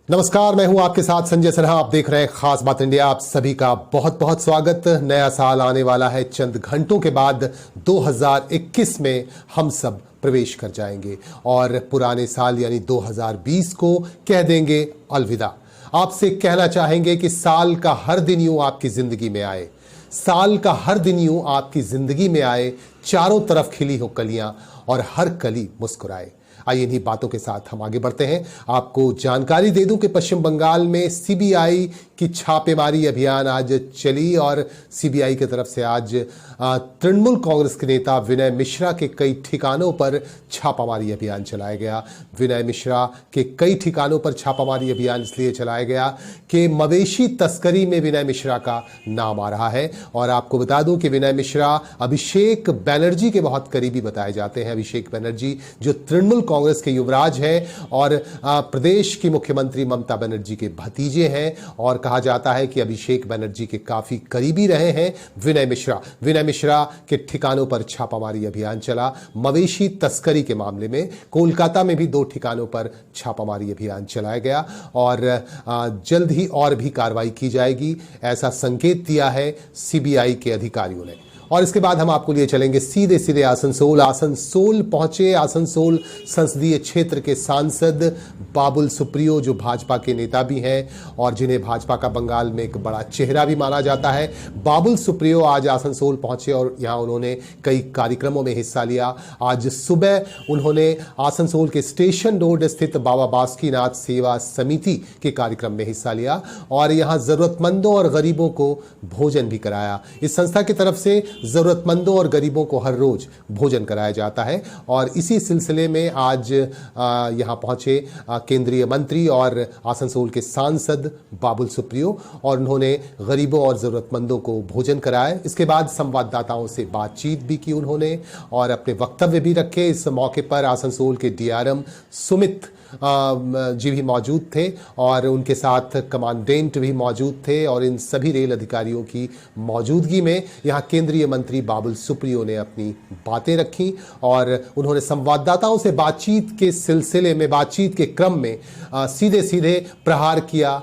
नमस्कार, मैं हूं आपके साथ संजय सिन्हा। आप देख रहे हैं खास बात इंडिया। आप सभी का बहुत बहुत स्वागत। नया साल आने वाला है, चंद घंटों के बाद 2021 में हम सब प्रवेश कर जाएंगे और पुराने साल यानी 2020 को कह देंगे अलविदा। आपसे कहना चाहेंगे कि साल का हर दिन यूं आपकी जिंदगी में आए, साल का हर दिन यूं आपकी जिंदगी में आए, चारों तरफ खिली हो कलियां और हर कली मुस्कुराए। आइए इन्हीं बातों के साथ हम आगे बढ़ते हैं। आपको जानकारी दे दूं कि पश्चिम बंगाल में सीबीआई की छापेमारी अभियान आज चली और सीबीआई की तरफ से आज तृणमूल कांग्रेस के नेता विनय मिश्रा के कई ठिकानों पर छापामारी अभियान चलाया गया। विनय मिश्रा के कई ठिकानों पर छापामारी अभियान इसलिए चलाया गया कि मवेशी तस्करी में विनय मिश्रा का नाम आ रहा है। और आपको बता दूं कि विनय मिश्रा अभिषेक बनर्जी के बहुत करीबी बताए जाते हैं। अभिषेक बनर्जी जो तृणमूल कांग्रेस के युवराज हैं और प्रदेश की मुख्यमंत्री ममता बनर्जी के भतीजे हैं, और कहा जाता है कि अभिषेक बनर्जी के काफी करीबी रहे हैं विनय मिश्रा। विनय मिश्रा के ठिकानों पर छापामारी अभियान चला मवेशी तस्करी के मामले में। कोलकाता में भी 2 ठिकानों पर छापामारी अभियान चलाया गया और जल्द ही और भी कार्रवाई की जाएगी, ऐसा संकेत दिया है सीबीआई के अधिकारियों ने। और इसके बाद हम आपको लिए चलेंगे सीधे सीधे आसनसोल। आसनसोल पहुंचे आसनसोल संसदीय क्षेत्र के सांसद बाबुल सुप्रियो, जो भाजपा के नेता भी हैं और जिन्हें भाजपा का बंगाल में एक बड़ा चेहरा भी माना जाता है। बाबुल सुप्रियो आज आसनसोल पहुंचे और यहां उन्होंने कई कार्यक्रमों में हिस्सा लिया। आज सुबह उन्होंने आसनसोल के स्टेशन रोड स्थित बाबा बासुकीनाथ सेवा समिति के कार्यक्रम में हिस्सा लिया और यहां जरूरतमंदों और गरीबों को भोजन भी कराया। इस संस्था की तरफ से जरूरतमंदों और गरीबों को हर रोज भोजन कराया जाता है और इसी सिलसिले में आज यहां पहुंचे केंद्रीय मंत्री और आसनसोल के सांसद बाबुल सुप्रियो और उन्होंने गरीबों और जरूरतमंदों को भोजन कराया। इसके बाद संवाददाताओं से बातचीत भी की उन्होंने और अपने वक्तव्य भी रखे। इस मौके पर आसनसोल के डीआरएम सुमित जी भी मौजूद थे और उनके साथ कमांडेंट भी मौजूद थे और इन सभी रेल अधिकारियों की मौजूदगी में यहां केंद्रीय मंत्री बाबुल सुप्रियो ने अपनी बातें रखी और उन्होंने संवाददाताओं से बातचीत के सिलसिले में, बातचीत के क्रम में सीधे सीधे प्रहार किया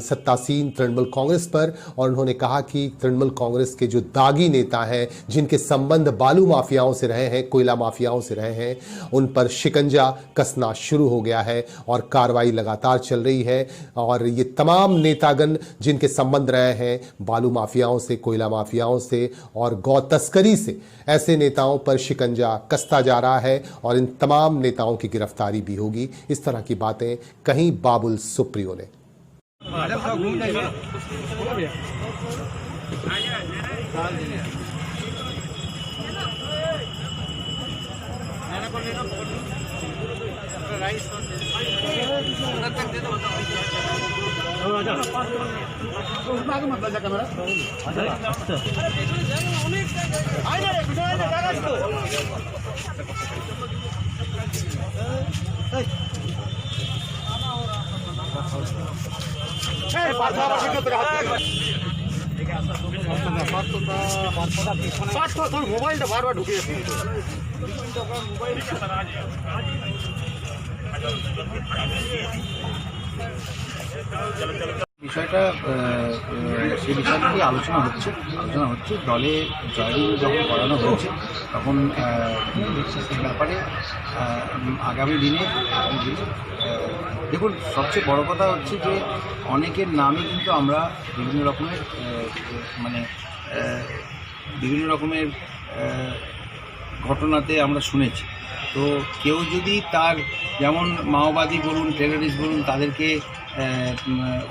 सत्तासीन तृणमूल कांग्रेस पर। और उन्होंने कहा कि तृणमूल कांग्रेस के जो दागी नेता हैं, जिनके संबंध बालू माफियाओं से रहे हैं, कोयला माफियाओं से रहे हैं, उन पर शिकंजा कसना शुरू हो गया है और कार्रवाई लगातार चल रही है। और ये तमाम नेतागण जिनके संबंध रहे हैं बालू माफियाओं से, कोयला माफियाओं से और गौ तस्करी से, ऐसे नेताओं पर शिकंजा कसता जा रहा है और इन तमाम नेताओं की गिरफ्तारी भी होगी। इस तरह की बातें कहीं बाबुल सुप्रियो ने। মোবাইলটা বারবার ঢুকে যাচ্ছে। বিষয়টা সেই বিষয় নিয়ে আলোচনা হচ্ছে দলে জয়নিং যখন করানো হয়েছে তখন এই ব্যাপারে আগামী দিনে দেখুন, সবচেয়ে বড় কথা হচ্ছে যে অনেকের নামই কিন্তু আমরা বিভিন্ন রকমের ঘটনাতে আমরা শুনেছি। তো কেউ যদি তার, যেমন মাওবাদী বলুন, টেররিস্ট বলুন, তাদেরকে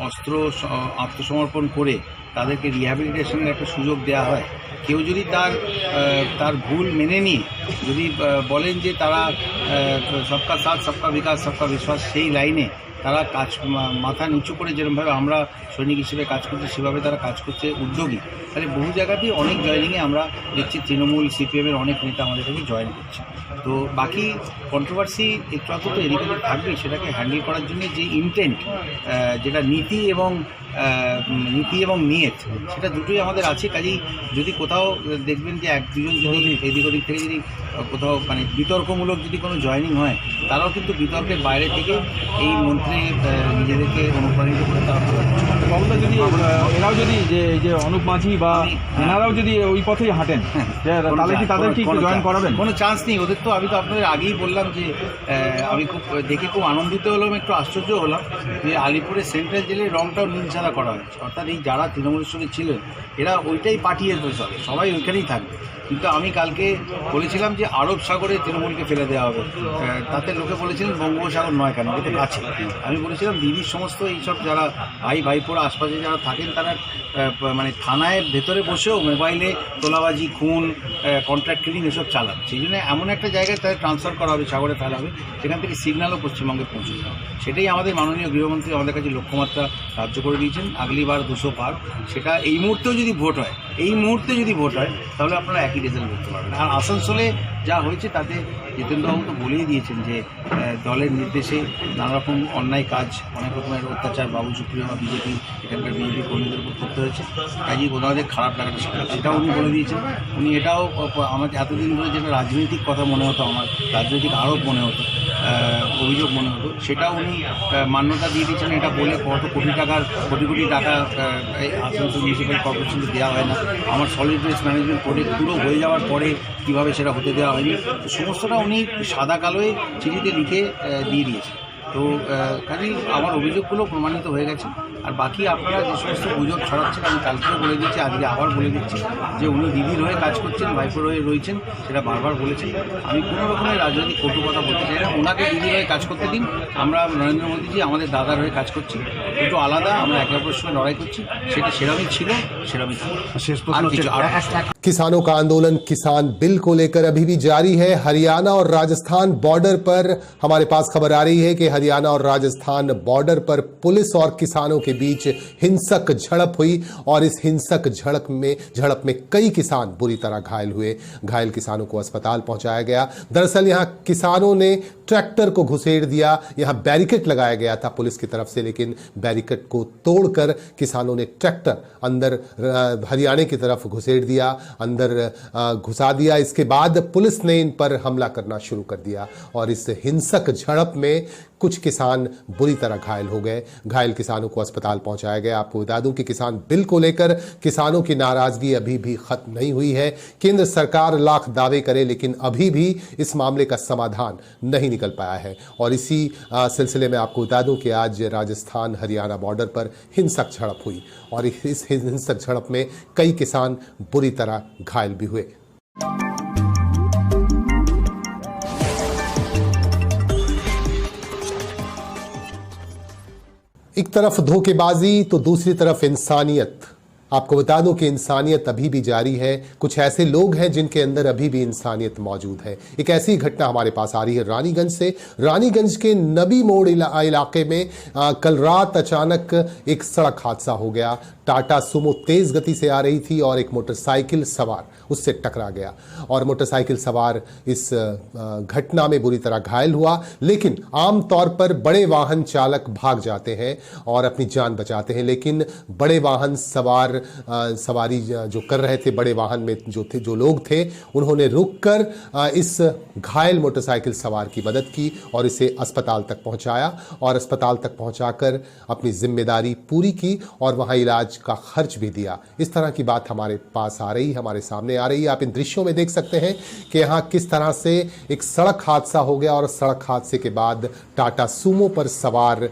অস্ত্র আত্মসমর্পণ করে তাদেরকে রিহ্যাবিলিটেশনের একটা সুযোগ দেওয়া হয়, কেউ যদি তার ভুল মেনে নিয়ে যদি বলেন যে তারা সবকা সাথ সবকা বিকাশ সবকা বিশ্বাস সেই লাইনে তারা কাজ মাথা নিচু করে যেরকমভাবে আমরা সৈনিক হিসেবে কাজ করছি সেভাবে তারা কাজ করতে উদ্যোগী, তাহলে বহু জায়গাতেই অনেক জয়েনিংয়ে আমরা দেখছি তৃণমূল সিপিএমের অনেক নেতা আমাদের কাছে জয়েন করছে। তো বাকি কন্ট্রোভার্সি একটু আধটু তো এদিকে থাকবেই, সেটাকে হ্যান্ডেল করার জন্য যে ইন্টেন্ট, যেটা নীতি এবং নিয়ত, সেটা দুটোই আমাদের আছে। কাজেই যদি কোথাও দেখবেন যে এক দুজন যদি এদিক ওদিক থেকে যদি কোথাও বিতর্কমূলক যদি কোনো জয়েনিং হয়, তারাও কিন্তু বিতর্কের বাইরে থেকে এই মন্ত্রী ক্ষেত্রে নিজেদেরকে অনুপ্রাণিত করে তারা বাবুদা যদি এরাও যদি যে অনুপ মাঝি বা এনারাও যদি ওই পথেই হাঁটেন তাহলে কি তাদের কি জয়েন করাবেন? কোনো চান্স নেই ওদের। তো আমি তো আপনাদের আগেই বললাম যে আমি খুব দেখে খুব আনন্দিত হলাম, একটু আশ্চর্য হলাম যে আলিপুরের সেন্ট্রাল জেলের রংটাও নীল সাদা করা হয়েছে। অর্থাৎ এই যারা তৃণমূলের সঙ্গে ছিলেন এরা ওইটাই পাঠিয়ে চলে, সবাই ওইখানেই থাকবে। কিন্তু আমি কালকে বলেছিলাম যে আরব সাগরে তৃণমূলকে ফেলে দেওয়া হবে, তাতে লোকে বলেছিলেন বঙ্গোপসাগর নয় কেন, এটা কাছে। আমি বলেছিলাম দিদির সমস্ত এইসব যারা ভাইপোরা আশপাশে যারা থাকেন তারা মানে থানায় ভেতরে বসেও মোবাইলে তোলাবাজি, খুন, কন্ট্রাক্ট কিলিং এসব চালান। সেই জন্য এমন একটা জায়গায় তাদের ট্রান্সফার করা হবে, সাগরে ফেলা হবে, সেখান থেকে সিগন্যালও পশ্চিমবঙ্গে পৌঁছে যাবে। সেটাই আমাদের মাননীয় গৃহমন্ত্রী আমাদের কাছে লক্ষ্যমাত্রা ধার্য করে দিয়েছেন, আগলিবার 200 পার। সেটা এই মুহূর্তেও যদি ভোট হয়, তাহলে আপনারা একই রেজাল্ট করতে পারবেন। আর আসানসোলে যা হয়েছে তাতে জিতেন্দ্রবাবু তো বলেই দিয়েছেন যে দলের নির্দেশে নানারকম অন্যায় কাজ, অনেক রকমের অত্যাচার বাবু সুপ্রিয় বা বিজেপি, এখানকার বিজেপি কর্মীদের উপর করতে হয়েছে, কাজেই ওনাদের খারাপ লাগাটা সেটাও উনি বলে দিয়েছেন। উনি এটাও আমাকে এতদিন ধরে যেটা রাজনৈতিক কথা মনে হতো, আমার রাজনৈতিক আরোপ মনে হতো, অভিযোগ মনে হতো, সেটাও উনি মান্যতা দিয়ে দিয়েছেন। এটা বলে কত কোটি টাকা এই আসানসোল মিউনিসিপ্যাল কর্পোরেশনকে দেওয়া হয় না, আমার সলিড ওয়েস্ট ম্যানেজমেন্ট প্রজেক্ট পুরো হয়ে যাওয়ার পরে কীভাবে সেটা হতে দেওয়া হয়নি, তো সমস্তটা উনি সাদা কালোয় চিঠিতে লিখে দিয়ে দিয়েছেন। তো কাজেই আমার অভিযোগগুলো প্রমাণিত হয়ে গেছে। আর বাকি আপনারা যে সমস্ত গুজব ছড়াচ্ছেন, আমি কালকেও বলে দিচ্ছি, আজকে আবার বলে দিচ্ছি যে উনি দিদির হয়ে কাজ করছেন, ভাইপোর হয়ে রয়েছেন, সেটা বারবার বলেছেন। আমি কোনো রকমের রাজনৈতিক কটু কথা বলতে চাই না। ওনাকে দিদির হয়ে কাজ করতে দিন, আমরা নরেন্দ্র মোদীজি আমাদের দাদার হয়ে কাজ করছি, একটু আলাদা, আমরা একে অপরের সঙ্গে লড়াই করছি, সেটা সেরকমই ছিল, সেরকমই থাকবে। किसानों का आंदोलन किसान बिल को लेकर अभी भी जारी है। हरियाणा और राजस्थान बॉर्डर पर हमारे पास खबर आ रही है कि हरियाणा और राजस्थान बॉर्डर पर पुलिस और किसानों के बीच हिंसक झड़प हुई और इस हिंसक झड़प में कई किसान बुरी तरह घायल हुए। घायल किसानों को अस्पताल पहुंचाया गया। दरअसल यहां किसानों ने ट्रैक्टर को घुसेड़ दिया, यहां बैरिकेड लगाया गया था पुलिस की तरफ से, लेकिन बैरिकेड को तोड़कर किसानों ने ट्रैक्टर अंदर हरियाणा की तरफ घुसेड़ दिया, अंदर घुसा दिया। इसके बाद पुलिस ने इन पर हमला करना शुरू कर दिया और इस हिंसक झड़प में कुछ किसान बुरी तरह घायल हो गए। घायल किसानों को अस्पताल पहुंचाया गया। आपको बता दूं कि किसान बिल को लेकर किसानों की नाराजगी अभी भी खत्म नहीं हुई है। केंद्र सरकार लाख दावे करे, लेकिन अभी भी इस मामले का समाधान नहीं निकल पाया है। और इसी सिलसिले में आपको बता दूं कि आज राजस्थान हरियाणा बॉर्डर पर हिंसक झड़प हुई और इस हिंसक झड़प में कई किसान बुरी तरह घायल भी हुए। एक तरफ धोखेबाजी तो दूसरी तरफ इंसानियत। आपको बता दूं कि इंसानियत अभी भी जारी है। कुछ ऐसे लोग हैं जिनके अंदर अभी भी इंसानियत मौजूद है। एक ऐसी घटना हमारे पास आ रही है रानीगंज से। रानीगंज के नबी मोड़ इलाके में कल रात अचानक एक सड़क हादसा हो गया। टाटा सुमो तेज गति से आ रही थी और एक मोटरसाइकिल सवार उससे टकरा गया और मोटरसाइकिल सवार इस घटना में बुरी तरह घायल हुआ। लेकिन आमतौर पर बड़े वाहन चालक भाग जाते हैं और अपनी जान बचाते हैं, लेकिन बड़े वाहन सवारी जो कर रहे थे, बड़े वाहन में जो लोग थे, उन्होंने रुककर इस घायल मोटरसाइकिल सवार की मदद की और इसे अस्पताल तक पहुंचाया और अस्पताल तक पहुंचाकर अपनी जिम्मेदारी पूरी की और वहां इलाज का खर्च भी दिया। इस तरह की बात हमारे पास आ रही है, हमारे सामने आ रही है। आप इन दृश्यों में देख सकते हैं कि यहाँ किस तरह से एक सड़क हादसा हो गया और सड़क हादसे के बाद टाटा सुमो पर सवार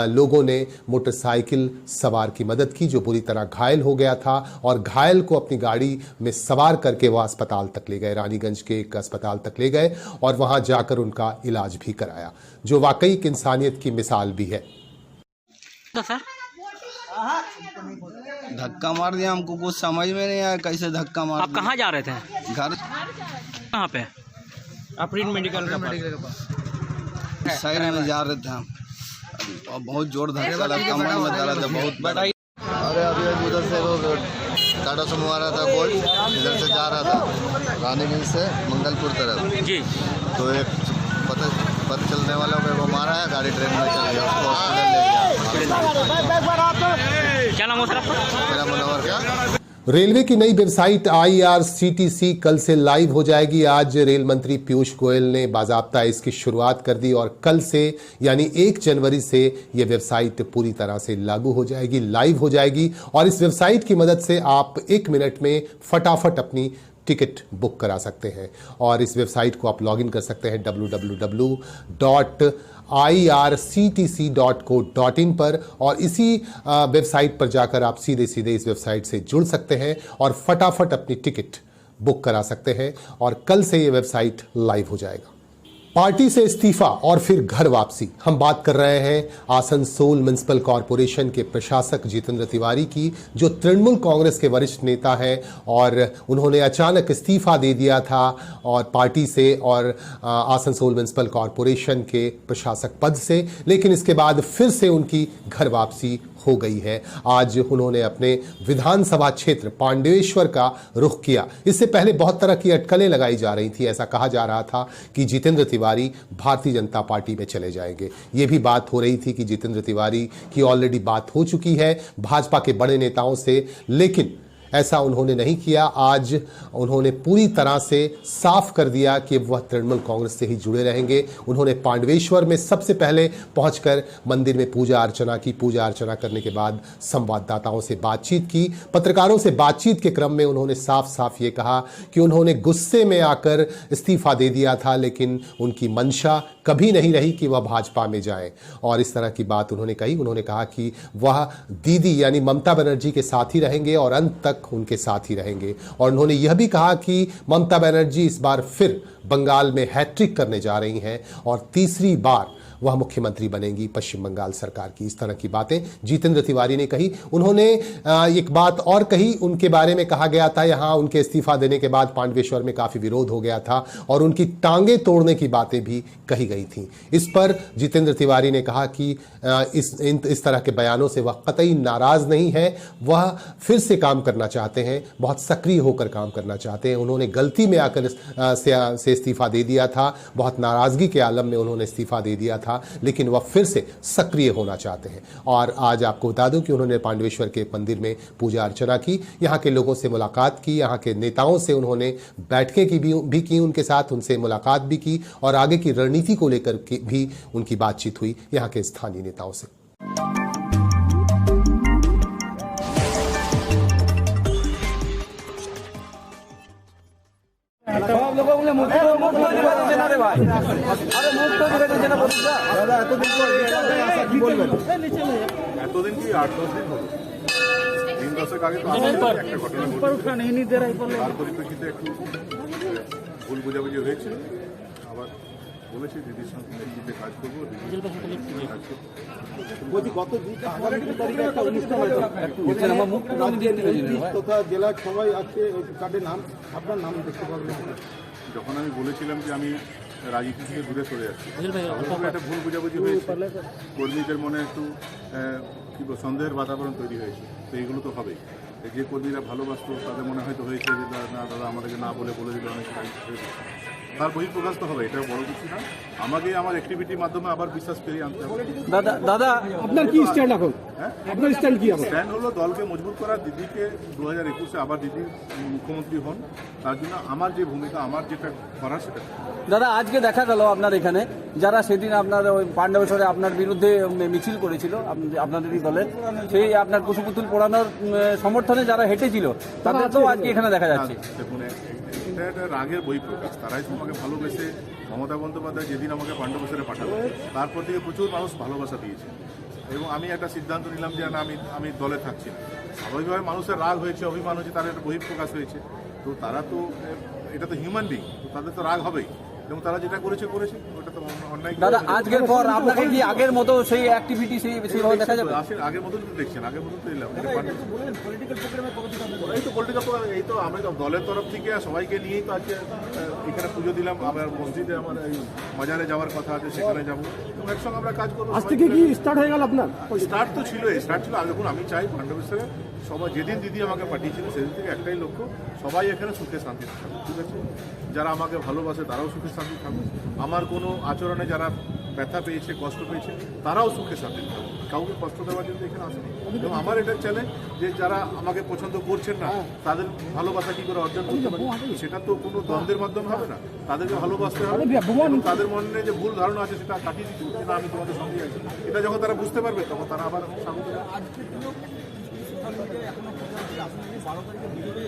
लोगों ने मोटरसाइकिल सवार की मदद की जो बुरी तरह घायल हो गया था और घायल को अपनी गाड़ी में सवार करके वह अस्पताल तक ले गए, रानीगंज के एक अस्पताल तक ले गए और वहां जाकर उनका इलाज भी कराया, जो वाकई एक इंसानियत की मिसाल भी है। तो सर धक्का मार दिया, हमको कुछ समझ में नहीं आया कैसे धक्का मार आप कहाँ जा रहे थे? घर कहाँ पे? अप्रीन मेडिकल का साइड में जा रहे थे हम और बहुत जोर धक्का लगा, कमर में दर्द है बहुत बड़ा। अरे अभी उधर से वो टाटा सुमो आ रहा था, गोल्ड इधर से जा रहा था रानीगंज से मंगलपुर तरफ जी। तो एक पथ चलने वाला को वो मारा है, गाड़ी ट्रेन में चल गया, उसको हॉस्पिटल ले गया। क्या नाम हो सर आपका? मेरा मुनव्वर। क्या रेलवे की नई वेबसाइट IRCTC कल से लाइव हो जाएगी। आज रेल मंत्री पीयूष गोयल ने बाकायदा इसकी शुरुआत कर दी और कल से यानी 1 जनवरी से यह वेबसाइट पूरी तरह से लागू हो जाएगी, लाइव हो जाएगी। और इस वेबसाइट की मदद से आप 1 मिनट में फटाफट अपनी टिकट बुक करा सकते हैं। और इस वेबसाइट को आप लॉगिन कर सकते हैं www.irctc.co.in पर, और इसी वेबसाइट पर जाकर आप सीधे इस वेबसाइट से जुड़ सकते हैं और फटाफट अपनी टिकट बुक करा सकते हैं। और कल से ये वेबसाइट लाइव हो जाएगा। पार्टी से इस्तीफा और फिर घर वापसी। हम बात कर रहे हैं आसनसोल म्युनिसिपल कॉरपोरेशन के प्रशासक जितेंद्र तिवारी की, जो तृणमूल कांग्रेस के वरिष्ठ नेता है और उन्होंने अचानक इस्तीफा दे दिया था और पार्टी से और आसनसोल म्युनिसिपल कॉरपोरेशन के प्रशासक पद से, लेकिन इसके बाद फिर से उनकी घर वापसी हो गई है। आज उन्होंने अपने विधानसभा क्षेत्र पांडेश्वर का रुख किया। इससे पहले बहुत तरह की अटकलें लगाई जा रही थी। ऐसा कहा जा रहा था कि जितेंद्र तिवारी भारतीय जनता पार्टी में चले जाएंगे। यह भी बात हो रही थी कि जितेंद्र तिवारी की ऑलरेडी बात हो चुकी है भाजपा के बड़े नेताओं से, लेकिन ऐसा उन्होंने नहीं किया। आज उन्होंने पूरी तरह से साफ कर दिया कि वह तृणमूल कांग्रेस से ही जुड़े रहेंगे। उन्होंने पांडवेश्वर में सबसे पहले पहुंचकर मंदिर में पूजा अर्चना की। पूजा अर्चना करने के बाद संवाददाताओं से बातचीत की। पत्रकारों से बातचीत के क्रम में उन्होंने साफ ये कहा कि उन्होंने गुस्से में आकर इस्तीफा दे दिया था, लेकिन उनकी मंशा कभी नहीं रही कि वह भाजपा में जाएं। और इस तरह की बात उन्होंने कही। उन्होंने कहा कि वह दीदी यानी ममता बनर्जी के साथ ही रहेंगे और अंत तक उनके साथ ही रहेंगे। और उन्होंने यह भी कहा कि ममता बनर्जी इस बार फिर बंगाल में हैट्रिक करने जा रही हैं और तीसरी बार वह मुख्यमंत्री बनेंगी पश्चिम बंगाल सरकार की। इस तरह की बातें जितेंद्र तिवारी ने कही। उन्होंने एक बात और कही, उनके बारे में कहा गया था यहां उनके इस्तीफा देने के बाद पांडवेश्वर में काफी विरोध हो गया था और उनकी टांगे तोड़ने की बातें भी कही गई थी। इस पर जितेंद्र तिवारी ने कहा कि इस तरह के बयानों से वह कतई नाराज नहीं है, वह फिर से काम करना चाहते हैं, बहुत सक्रिय होकर काम करना चाहते हैं। उन्होंने गलती में आकर से इस्तीफा दे दिया था, बहुत नाराजगी के आलम में उन्होंने इस्तीफा दे दिया था, लेकिन वह फिर से सक्रिय होना चाहते हैं। और आज आपको बता दूं कि उन्होंने पांडवेश्वर के मंदिर में पूजा अर्चना की, यहां के लोगों से मुलाकात की, यहां के नेताओं से उन्होंने बैठकें की भी की, उनके साथ उनसे मुलाकात भी की और आगे की रणनीति को लेकर भी उनकी बातचीत हुई यहां के स्थानीय नेताओं से। এতদিন কি 8-10 দিন হলো, 3-10 আগে তো একটা ঘটনা তার পরিপ্রেক্ষিতে একটু ভুল বোঝাবুঝি হয়েছিল। আবার বলেছি দিদির সঙ্গে নেতৃত্বে কাজ করবো, গত 2 তারিখে একটা অনুষ্ঠান তথা জেলার সবাই আজকে কার্ডে নাম, আপনার নাম দেখতে পাবেন। যখন আমি বলেছিলাম যে আমি রাজনীতি থেকে দূরে সরে যাচ্ছি, একটা ভুল বোঝাবুঝি হয়েছে, কর্মীদের মনে একটু কি সন্দেহের বাতাবরণ তৈরি হয়েছে। তো এইগুলো তো হবেই। যে কর্মীরা ভালোবাসতো তাদের মনে হয়তো হয়েছে যে না দাদা আমাদেরকে না বলে দিল, অনেক তার বহিঃপ্রকাশ তো হবে, এটা বড় কিছু না। আমাকে আমার অ্যাক্টিভিটির মাধ্যমে আবার বিশ্বাস ফিরিয়ে আনতে হবে। দাদা আপনার কি স্ট্যান্ড এখন? আপনার স্ট্যান্ড কি? স্ট্যান্ড হলো দলকে মজবুত করা, দিদিকে 2021-এ আবার দিদি মুখ্যমন্ত্রী হন, তার জন্য আমার যে ভূমিকা, আমার যেটা করার সেটা। দাদা আজকে দেখা গেল আপনার এখানে যারা সেদিন আপনার ওই পাণ্ডবেশ্বরে আপনার বিরুদ্ধে মিছিল করেছিল আপনাদেরই দলের, সেই আপনার কুশপুতুল পোড়ানোর সমর্থনে যারা হেঁটেছিল তাদের তো আজকে এখানে দেখা যাচ্ছে। দেখুন, এটা একটা রাগের বহিঃপ্রকাশ। তারাই তো আমাকে ভালোবেসে, মমতা বন্দ্যোপাধ্যায় যেদিন আমাকে পাণ্ডবেশ্বরে পাঠালো তারপর থেকে প্রচুর মানুষ ভালোবাসা দিয়েছে এবং আমি একটা সিদ্ধান্ত নিলাম যে না, আমি দলে থাকছি না। স্বাভাবিকভাবে মানুষের রাগ হয়েছে, অভিমান হয়েছে, তার একটা বহিঃপ্রকাশ হয়েছে। তো তারা তো, এটা তো হিউম্যান বিং, তো তাদের তো রাগ হবেই এবং তারা যেটা করেছে ওটা তো অন্যায়। দাদা আজকের পর আপনাকে কি আগের মতো সেই অ্যাক্টিভিটি সেইভাবে দেখা যাবে? আগের মতো তো দেখছেন, আগের মতো তো এলাম। এই তো পলিটিক্যাল প্রোগ্রাম, এই তো আমি দলের তরফ থেকে সবাইকে নিয়েই তো আজকে এখানে পুজো দিলাম। আবার মসজিদে আমার এই বাজারে যাওয়ার কথা আছে, সেখানে যাবো এবং একসঙ্গে আমরা কাজ করবো। আজ থেকে কি স্টার্ট হয়ে গেল আপনার? স্টার্ট তো ছিল, দেখুন আমি চাই পাণ্ডবেশ্বরে সবাই, যেদিন দিদি আমাকে পাঠিয়েছিল সেদিন থেকে একটাই লক্ষ্য, সবাই এখানে সুখে শান্তিতে থাকবে। ঠিক আছে, যারা আমাকে ভালোবাসে তারাও সুখে শান্তি থাকবে। আমার কোনো আচরণে যারা ব্যথা পেয়েছে, কষ্ট পেয়েছে, তারাও সুখে সাথে কাউকে কষ্ট দেওয়ার জন্য এখানে আসেনি। এবং আমার এটা চ্যালেঞ্জ যে যারা আমাকে পছন্দ করছেন না তাদের ভালোবাসা কী করে অর্জন করতে পারে, সেটা তো কোনো দ্বন্দ্বের মাধ্যমে হবে না। তাদেরকে ভালোবাসতে হবে এবং তাদের মনে যে ভুল ধারণা আছে সেটা কাটিয়ে দিতে হবে, না আমি তোমাদের সঙ্গে আছি। এটা যখন তারা বুঝতে পারবে তখন তারা আবার স্বাগত জানাবে।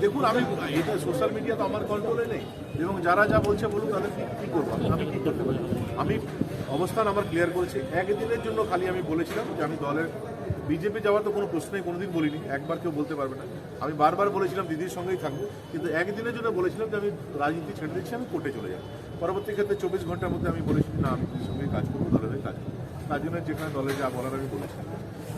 দেখুন, আমি এটা সোশ্যাল মিডিয়া তো আমার কন্ট্রোলে নেই এবং যারা যা বলছে বলুন, তাদের কী করবো, আমি কী করতে পারি। আমি অবস্থান আমার ক্লিয়ার করেছি। একদিনের জন্য খালি আমি বলেছিলাম যে আমি দলের বিজেপি যাওয়ার তো কোনো প্রশ্নই কোনোদিন বলিনি, একবার কেউ বলতে পারবে না। আমি বারবার বলেছিলাম দিদির সঙ্গেই থাকবো, কিন্তু একদিনের জন্য বলেছিলাম যে আমি রাজনীতি ছেড়ে দিচ্ছি, আমি কোর্টে চলে যাবো। পরবর্তী ক্ষেত্রে 24 ঘন্টার মধ্যে আমি বলেছি না, আমি দিদির সঙ্গেই কাজ করবো, দলের হয়ে কাজ করবো। তার জন্য যেখানে দলে যা বলার আমি বলেছি।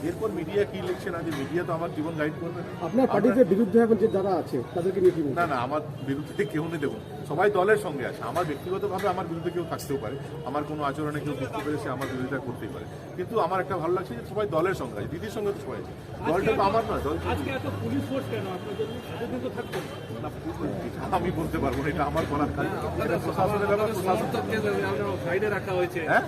এরপর মিডিয়া কি লিখছে না, যে মিডিয়া তো আমার জীবন গাইড করবে না। আপনার পার্টিতে বিরুদ্ধে এখন যে যারা আছে তাদেরকে নিয়ে কি বলবেন? না, আমার বিরুদ্ধে কেউ নেই। দেখুন, সবাই দলের সঙ্গে আছে। আমার ব্যক্তিগতভাবে আমার বিরুদ্ধে কেউ থাকতেও পারে, আমার কোনো আচরণে কেউ বুঝতে পেরে সে আমার বিরোধিতা করতেই পারে, কিন্তু আমার একটা ভালো লাগছে যে সবাই দলের সঙ্গে আছে। দিদির সঙ্গে তো সবাই আছে, দলটা তো আমার নয়। দল আমি বলতে পারবো না, এটা আমার বলার কাজ। এটা প্রশাসনের ব্যাপার, হ্যাঁ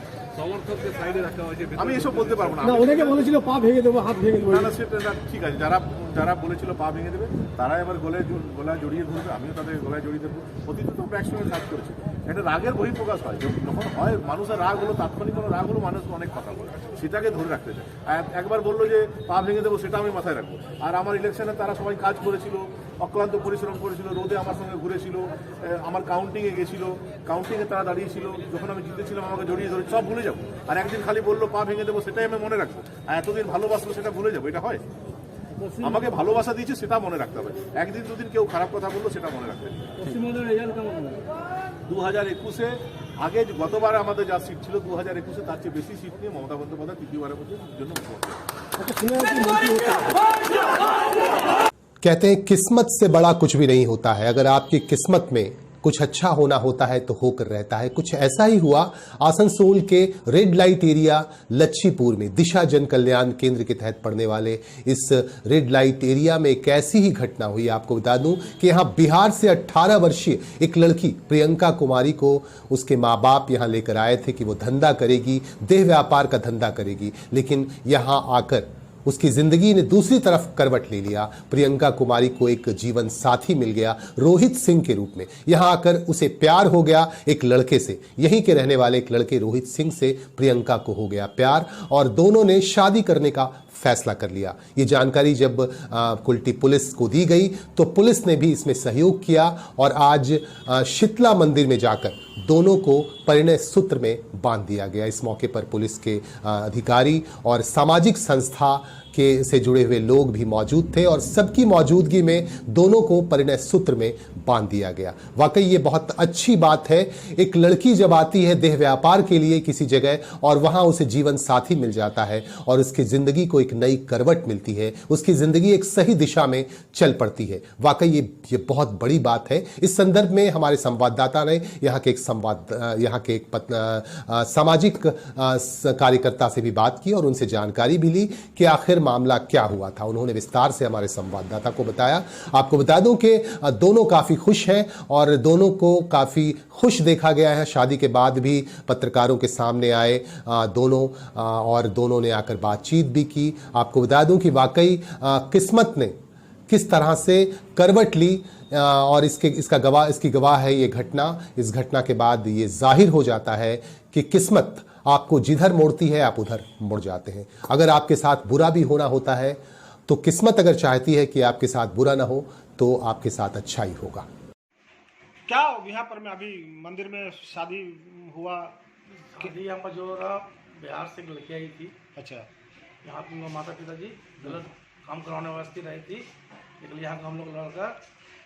আমি এসব বলতে পারবো না। অনেকে বলেছিল পা ভেঙে দেবো, হাত ভেঙে দেবো। না, সেটা ঠিক আছে। যারা বলেছিল পা ভেঙে দেবে তারাই আবার গলায় জড়িয়ে ধরবে, আমিও তাদের গলায় জড়িয়ে দেবো। অতীতে তো একসঙ্গে কাজ করেছি। একটা রাগের বহিঃপ্রকাশ হয়, যখন হয় মানুষের রাগ হলো, তাৎক্ষণিক কোনো রাগ হলো, মানুষ অনেক কথা বলে, সেটাকে ধরে রাখতে চায়। একবার বললো যে পা ভেঙে দেবো, সেটা আমি মাথায় রাখবো। আর আমার ইলেকশনে তারা সবাই কাজ করেছিল, অক্লান্ত পরিশ্রম করেছিল, রোদে আমার সঙ্গে ঘুরেছিল, আমার কাউন্টিংয়ে গেছিলো, কাউন্টিংয়ে তারা দাঁড়িয়েছিল, যখন আমি জিতেছিলাম আমাকে জড়িয়ে ধরে, সব ভুলে যাবো। আর একদিন খালি বললো পা ভেঙে দেবো, সেটাই আমি মনে রাখবো। আর এতদিন ভালোবাসলো সেটা ভুলে যাবো, এটা হয়? আমাকে ভালোবাসা দিয়েছে সেটা মনে রাখতে হবে। একদিন দুদিন কেউ খারাপ কথা বললো সেটা মনে রাখতে হবে। 2021-এ আগে গতবার আমাদের যা সিট ছিল 2021-এ তার চেয়ে বেশি সিট নিয়ে মমতা বন্দ্যোপাধ্যায় তৃতীয়বারের জন্য कहते हैं किस्मत से बड़ा कुछ भी नहीं होता है। अगर आपकी किस्मत में कुछ अच्छा होना होता है तो होकर रहता है। कुछ ऐसा ही हुआ आसनसोल के रेड लाइट एरिया लच्छीपुर में। दिशा जन कल्याण केंद्र के तहत पड़ने वाले इस रेड लाइट एरिया में एक ऐसी ही घटना हुई। आपको बता दूं कि यहां बिहार से 18 वर्षीय एक लड़की प्रियंका कुमारी को उसके माँ बाप यहां लेकर आए थे कि वो धंधा करेगी, देह व्यापार का धंधा करेगी, लेकिन यहां आकर उसकी जिंदगी ने दूसरी तरफ करवट ले लिया। प्रियंका कुमारी को एक जीवन साथी मिल गया रोहित सिंह के रूप में। यहां आकर उसे प्यार हो गया एक लड़के से, यहीं के रहने वाले एक लड़के रोहित सिंह से प्रियंका को हो गया प्यार और दोनों ने शादी करने का फैसला कर लिया। ये जानकारी जब कुल्टी पुलिस को दी गई तो पुलिस ने भी इसमें सहयोग किया और आज शीतला मंदिर में जाकर दोनों को परिणय सूत्र में बांध दिया गया। इस मौके पर पुलिस के अधिकारी और सामाजिक संस्था के से जुड़े हुए लोग भी मौजूद थे और सबकी मौजूदगी में दोनों को परिणय सूत्र में बांध दिया गया। वाकई ये बहुत अच्छी बात है। एक लड़की जब आती है देह व्यापार के लिए किसी जगह और वहां उसे जीवन साथी मिल जाता है और उसकी जिंदगी को एक नई करवट मिलती है, उसकी जिंदगी एक सही दिशा में चल पड़ती है। वाकई ये बहुत बड़ी बात है। इस संदर्भ में हमारे संवाददाता ने यहाँ के एक सामाजिक कार्यकर्ता से भी बात की और उनसे जानकारी भी ली कि आखिर मामला क्या हुआ था। उन्होंने विस्तार से हमारे संवाददाता को बताया। आपको बता दूं कि दोनों काफी खुश हैं और दोनों को काफी खुश देखा गया है। शादी के बाद भी पत्रकारों के सामने आए दोनों और दोनों ने आकर बातचीत भी की। आपको बता दूं कि वाकई किस्मत ने किस तरह से करवट ली और इसकी गवाह है ये घटना। इस घटना के बाद ये जाहिर हो जाता है कि किस्मत आपको जिधर मोड़ती है आप उधर मुड़ जाते हैं। अगर आपके साथ बुरा भी होना होता है तो किस्मत अगर चाहती है कि आपके साथ बुरा ना हो तो आपके साथ अच्छा ही होगा। क्या यहाँ पर मैं अभी मंदिर में शादी हुआ? यहाँ पर जो रहा बिहार से एक लड़की आई थी। अच्छा, यहाँ पर माता पिताजी गलत काम करवाने वास्ते रही थी, लेकिन यहाँ का हम लोग लड़का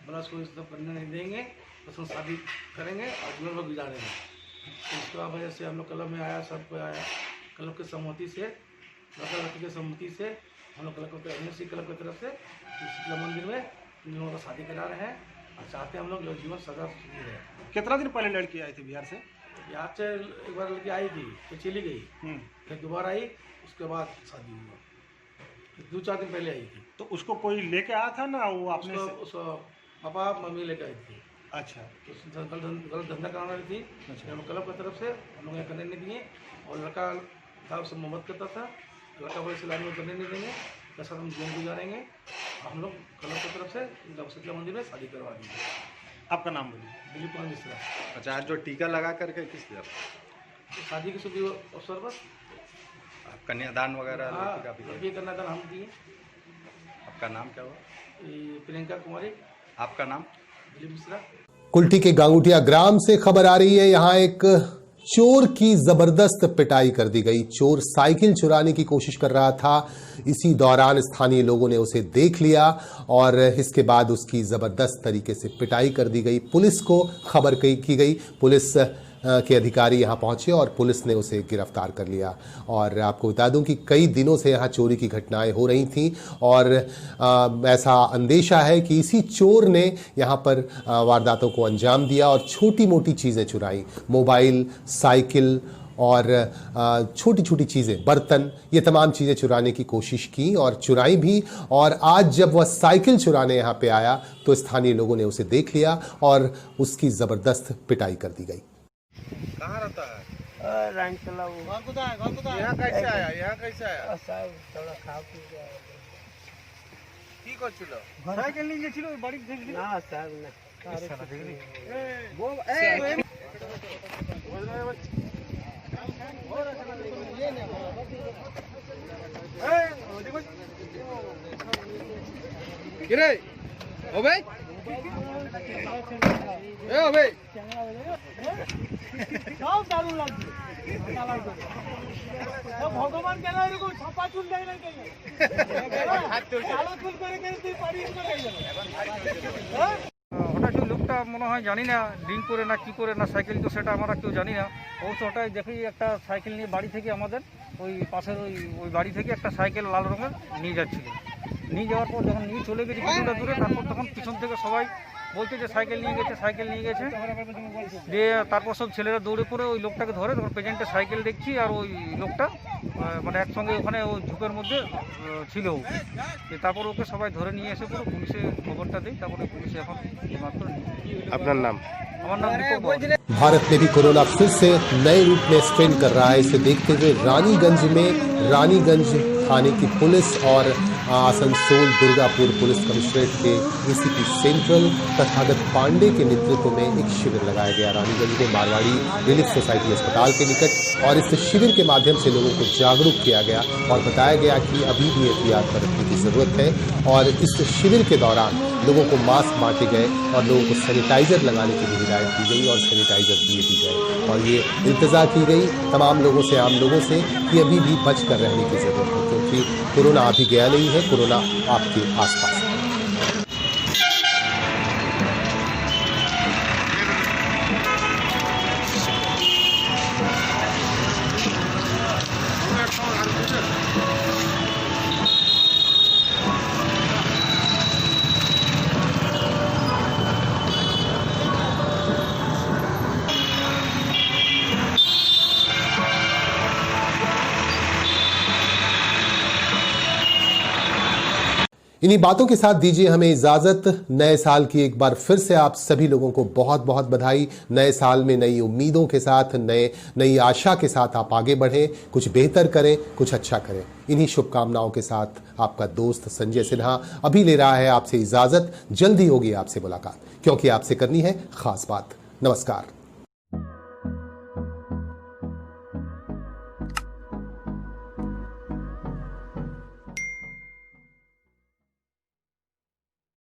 बोला उसको इस तरफ करने नहीं देंगे, उसको शादी करेंगे और जीवन भर गुजारेंगे। तो उसके वजह से हम लोग क्लब में आया, सब कोई आया, क्लब की सहमति से, लड़का लड़की की सहमति से हम लोग क्लब की तरफ से शीतला मंदिर में इन लोगों का शादी करा रहे हैं और चाहते हैं हम लोग जो जीवन सदा सुखी रहे। कितना दिन पहले लड़की आई थी बिहार से? बिहार से एक बार लड़की आई थी तो चली गई, फिर दोबारा आई, उसके बाद शादी हुई। 2-4 दिन पहले आई थी। तो उसको कोई लेके आया था ना? वो आपने उसको पापा मम्मी लेकर आई थी। अच्छा तो गलत धंधा कराने वाली थी। हम क्लब की तरफ से हम लोग यहाँ करने नहीं दिए, और लड़का था उससे मोहब्बत करता था। लड़का बोले सिलाई में करने नहीं देंगे, जैसा हम जीवन गुजारेंगे। हम लोग क्लब की तरफ से शीतला मंदिर में शादी करवा दी। आपका नाम बोलिए। दिलीप कुमार मिश्रा। अच्छा, आज जो टीका लगा करके किस दिया? शादी के शुभ अवसर पर कन्यादान वगैरह? लड़की कन्यादान हम दिए। आपका नाम क्या हुआ? प्रियंका कुमारी। आपका नाम? दिलीप मिश्रा। कुल्टी के गांगुटिया ग्राम से खबर आ रही है, यहां एक चोर की जबरदस्त पिटाई कर दी गई। चोर साइकिल चुराने की कोशिश कर रहा था। इसी दौरान स्थानीय लोगों ने उसे देख लिया और इसके बाद उसकी जबरदस्त तरीके से पिटाई कर दी गई। पुलिस को खबर की गई। पुलिस के अधिकारी यहां पहुंचे और पुलिस ने उसे गिरफ्तार कर लिया। और आपको बता दूं कि कई दिनों से यहां चोरी की घटनाएं हो रही थीं और ऐसा अंदेशा है कि इसी चोर ने यहां पर वारदातों को अंजाम दिया और छोटी मोटी चीज़ें चुराई। मोबाइल, साइकिल और छोटी छोटी चीज़ें, बर्तन, ये तमाम चीज़ें चुराने की कोशिश की और चुराई भी। और आज जब वह साइकिल चुराने यहाँ पे आया तो स्थानीय लोगों ने उसे देख लिया और उसकी ज़बरदस्त पिटाई कर दी गई। कहाँ रहता है? यहाँ कैसे आया? यहाँ कैसे आया? थोड़ा खा पी के কি করছিল? সাইকেল নিয়ে গেছিল বাড়ি থেকে না স্যার না কিরে ও ভাই, এ ও ভাই, সব দারুণ লাগছে। ভগবান কেন এরকম ছাপা চুল দেয় না কেন? কালো চুল করে করে তুই পারিস না কেন? হঠাৎ ওই লোকটা মনে হয় জানি না ড্রিঙ্ক করে না কি করে না সাইকেল, তো সেটা আমরা কেউ জানি না। অবশ্য ওটাই দেখি একটা সাইকেল নিয়ে বাড়ি থেকে আমাদের ওই পাশের ওই বাড়ি থেকে একটা সাইকেল লাল রঙের নিয়ে যাচ্ছিল। নিয়ে যাওয়ার পর যখন নিয়ে চলে গেছে কিছুটা দূরে, তারপর তখন পিছন থেকে সবাই বলছে যে সাইকেল নিয়ে গেছে, সাইকেল নিয়ে গেছে। দিয়ে তারপর সব ছেলেরা দৌড়ে পড়ে ওই লোকটাকে ধরে, তখন প্রেজেন্টে সাইকেল দেখছি আর ওই লোকটা মানে একসঙ্গে ওখানে ওই ঝুঁকের মধ্যে ছিল। তারপর ওকে সবাই ধরে নিয়ে এসে পুরো পুলিশে খবরটা দিই, তারপরে পুলিশে এখন মাত্র। আপনার নাম? আমার নাম দীপক বর্মন। भारत में भी कोरोना फिर से नए रूप में स्ट्रेन कर रहा है। इसे देखते हुए रानीगंज थाने की पुलिस और आसनसोल दुर्गापुर पुलिस कमिश्नरेट के एसीपी सेंट्रल तथागत पांडे के नेतृत्व में एक शिविर लगाया गया रानीगंज में मारवाड़ी रिलीफ सोसाइटी अस्पताल के निकट। और इस शिविर के माध्यम से लोगों को जागरूक किया गया और बताया गया कि अभी भी एहतियात बरतने की जरूरत है। और इस शिविर के दौरान लोगों को मास्क बांटे गए और लोगों को सैनिटाइजर लगाने की भी हिदायत दी गई और सैनिटाइजर दिए भी गए। और ये इंतजार की गई तमाम लोगों से, आम लोगों से, कि अभी भी बच कर रहने की जरूरत है, क्योंकि कोरोना अभी गया नहीं है, कोरोना आपके आसपास है। इन्हीं बातों के साथ दीजिए हमें इजाजत। नए साल की एक बार फिर से आप सभी लोगों को बहुत बहुत बधाई। नए साल में नई उम्मीदों के साथ, नई आशा के साथ आप आगे बढ़ें, कुछ बेहतर करें, कुछ अच्छा करें। इन्हीं शुभकामनाओं के साथ आपका दोस्त संजय सिन्हा अभी ले रहा है आपसे इजाजत। जल्दी होगी आपसे मुलाकात, क्योंकि आपसे करनी है खास बात। नमस्कार।